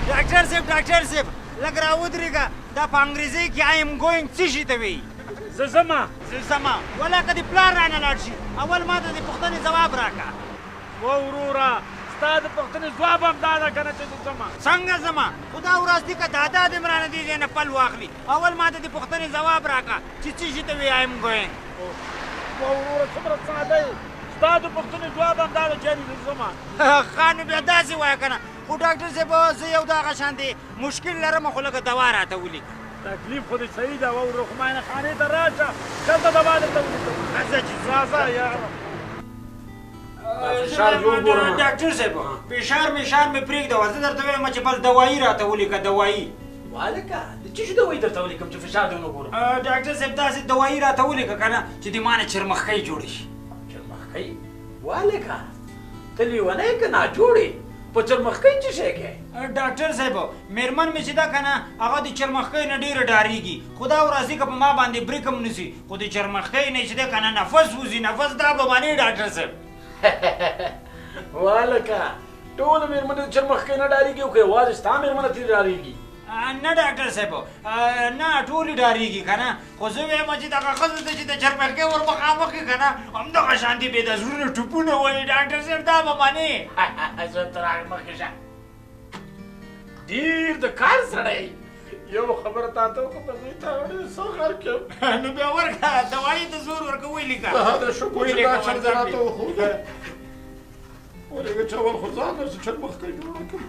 ډاکټر صاحب لږ راودرېږه دا په انګریزي کې آی ایم ګوینګ څه شي ته وایي زه ځمه ولا که دې پلار رانه لاړ شي اول ما ته د پوښتنې ځواب راکړه و وروره ستا د پوښتنې ځواب هم دا ده که نه چې زه ځمه څنګه ځمه خدا ورځ دي که دادا دې م رانه دې ځای نه پل واخلي اول ما ته د پوښتنې ځواب راکړه چې څه شي ته وایي آی ایم ګوینګ و وروره څومره ساده یې ستا د پوښتنې ځواب هم دا ده چې یعنې زه ځمه ښه نو بیا داسې وایه که نه خو ډاکټر صاحب زه یو دغه شانتې مشکل لرم خو لږه دوا راته ولیکه تکلیف خو دې صحیح ده و وروره خو معاینه خانې ته راشه دلته دوا درته ولیکم راځه چې راځه یاره ډاکټر صاحب فشار مې پرېږده زه درته وایم چې بس دوایي راته ولیکه دوایي والکه د څه شي دوایي درته ولیکم چې فشار دې ونه ګورم ډاکټر صاحب داسې دوایي راته ولیکه که نه چې د ما نه چرمخکۍ جوړه شي چرمخکۍ والکه ته لیونی که ناجوړې په چرمخکۍ څه شی کوې ډاکټر صاحب میرمن مې چې ده که نه هغه د چرمخکۍ نه ډېره ډارېږي خو دا ورځي که په ما باندې برېک هم نیسي خو د چرمخکۍ نه چې ده که نه نفس وځي نفس دا به مانې ډاکټر صاحب والکه ټول میرمنې د چرمخکۍ نه ډارېږي او که یوازې ستا میرمنه ترې ډارېږي نه ډاکټر صاحب نه ټولې ډارېږي که نه خو زه وایم چې دغه ښځو ته چې د چرمخکۍ ور مخامخ کړي که نه همدغه شانتې بې د زړونو ټوپونه وایي ډاکټر صاحب دا به منې زه تر هغې مخکې شه ډېر د کار سړی یو خبره تا ته وکړه په زوی تا ډېر څه کار کړم نو بیا ورکړه دوایي ته زور ورکړه ولیکه دا شکر چې دا چل زه راته وښوده ولېږه چې اول خو ځان داسې چرمخکۍ جوړه کړم